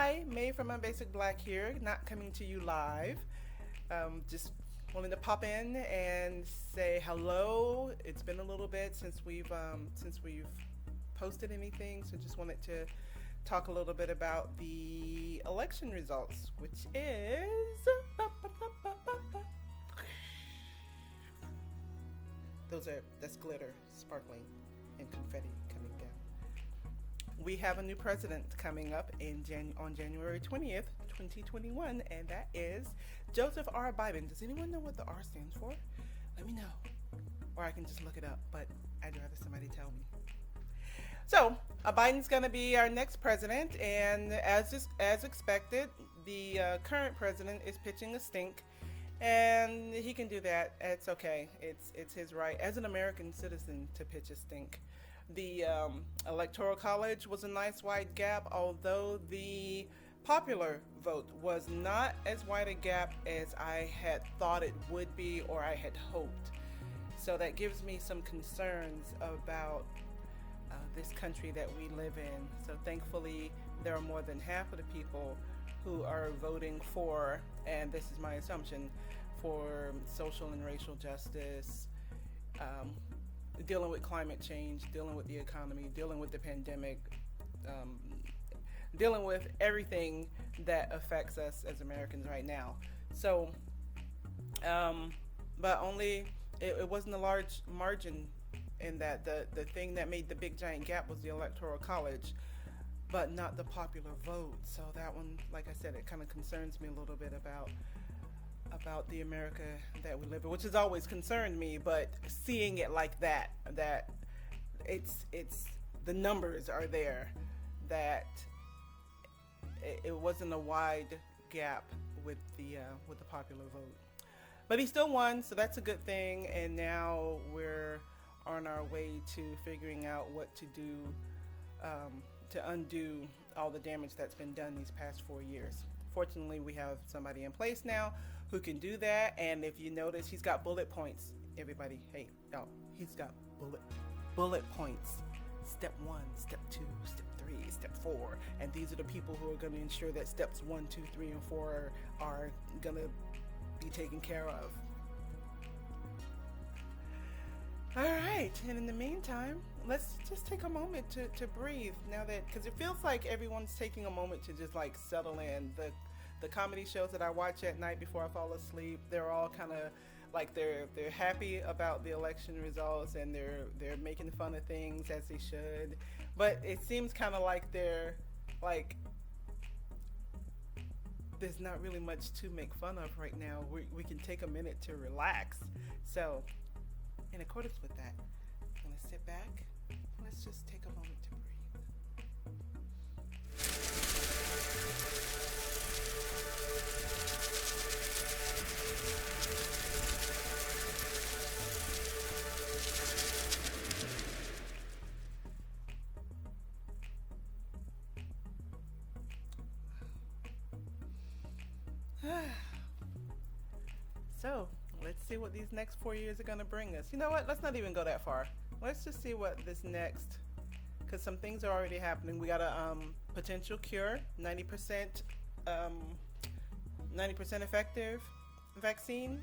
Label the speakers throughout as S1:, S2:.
S1: Hi, May from Unbasic Black here, not coming to you live. Just wanted to pop in and say hello. It's been a little bit since we've posted anything, so just wanted to talk a little bit about the election results, which is that's glitter sparkling and confetti coming down. We have a new president coming up on January 20th, 2021, and that is Joseph R. Biden. Does anyone know what the R stands for? Let me know. Or I can just look it up, but I'd rather somebody tell me. So, Biden's going to be our next president, and as expected, the current president is pitching a stink, and he can do that. It's okay. It's his right as an American citizen to pitch a stink. The Electoral College was a nice wide gap, although the popular vote was not as wide a gap as I had thought it would be or I had hoped. So that gives me some concerns about this country that we live in. So thankfully, there are more than half of the people who are voting for, and this is my assumption, for social and racial justice, dealing with climate change, dealing with the economy, dealing with the pandemic, dealing with everything that affects us as Americans right now. So, but only, it wasn't a large margin in that. The thing that made the big giant gap was the Electoral College, but not the popular vote. So that one, like I said, it kind of concerns me a little bit about the America that we live in, which has always concerned me, but seeing it like that it's the numbers are there, that it wasn't a wide gap with the popular vote. But he still won, so that's a good thing, and now we're on our way to figuring out what to do to undo all the damage that's been done these past 4 years. Fortunately, we have somebody in place now who can do that, and if you notice, he's got bullet points. Everybody, hey, y'all, he's got bullet points. Step 1, step 2, step 3, step 4, and these are the people who are going to ensure that steps 1, 2, 3, and 4 are going to be taken care of. All right, and in the meantime, let's just take a moment to breathe now that, because it feels like everyone's taking a moment to just like settle in. The comedy shows that I watch at night before I fall asleep, they're all kind of like they're happy about the election results, and they're making fun of things as they should, but it seems kind of like they're like, there's not really much to make fun of right now. We can take a minute to relax. So in accordance with that, I'm going to sit back. Let's just take a moment to breathe. So, let's see what these next 4 years are going to bring us. You know what? Let's not even go that far. Let's just see what this next, because some things are already happening. We got a potential cure, 90% effective vaccine.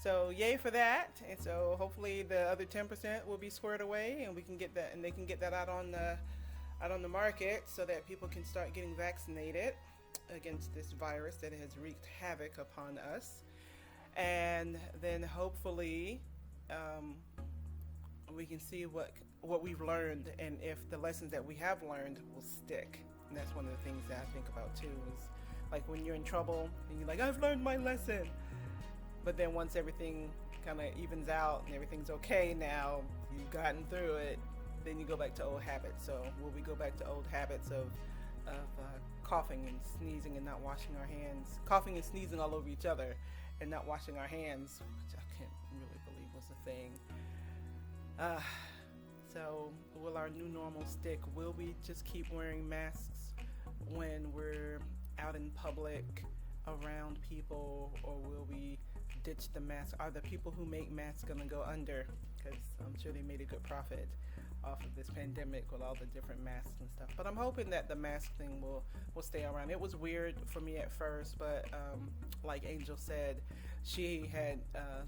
S1: So yay for that. And so hopefully the other 10% will be squared away, and we can get that, and they can get that out on the market so that people can start getting vaccinated against this virus that has wreaked havoc upon us. And then hopefully we can see what we've learned, and if the lessons that we have learned will stick. And that's one of the things that I think about too, is like when you're in trouble and you're like, I've learned my lesson, but then once everything kind of evens out and everything's okay now, you've gotten through it, then you go back to old habits. So will we go back to old habits of coughing and sneezing and not washing our hands, coughing and sneezing all over each other and not washing our hands, which I can't really believe was a thing. So will our new normal stick? Will we just keep wearing masks when we're out in public around people, or will we ditch the mask? Are the people who make masks gonna go under? Because I'm sure they made a good profit off of this pandemic with all the different masks and stuff. But I'm hoping that the mask thing will stay around. It was weird for me at first, but like Angel said, she had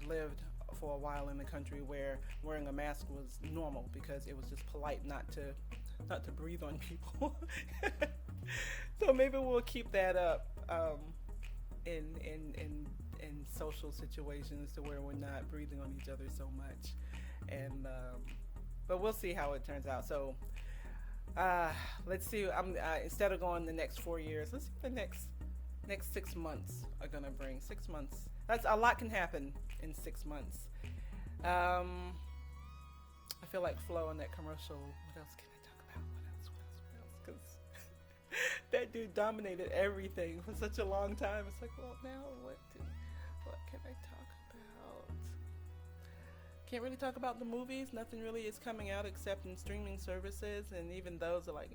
S1: lived for a while in the country where wearing a mask was normal because it was just polite not to breathe on people. So maybe we'll keep that up in social situations to where we're not breathing on each other so much, and but we'll see how it turns out. So let's see. Instead of going the next 4 years, let's see what the next 6 months are gonna bring. 6 months. That's a lot can happen in 6 months. I feel like Flo in that commercial. What else can I talk about? What else? Because that dude dominated everything for such a long time. It's like, well, now what can I talk about? Can't really talk about the movies. Nothing really is coming out except in streaming services, and even those are like,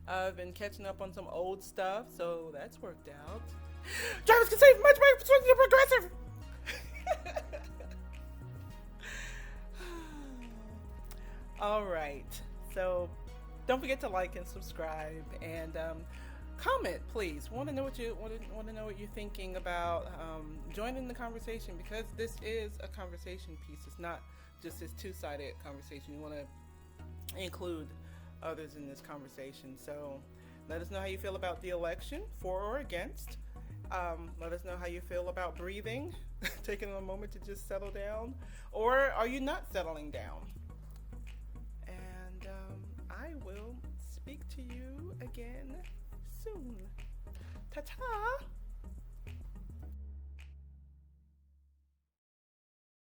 S1: I've been catching up on some old stuff, so that's worked out. Drivers can save much money switching to Progressive. All right, so don't forget to like and subscribe, and comment, please. Want to know what you're thinking about joining the conversation, because this is a conversation piece. It's not just this two-sided conversation. You want to include others in this conversation. So let us know how you feel about the election, for or against. Let us know how you feel about breathing, taking a moment to just settle down, or are you not settling down? And I will speak to you again soon. Ta-ta!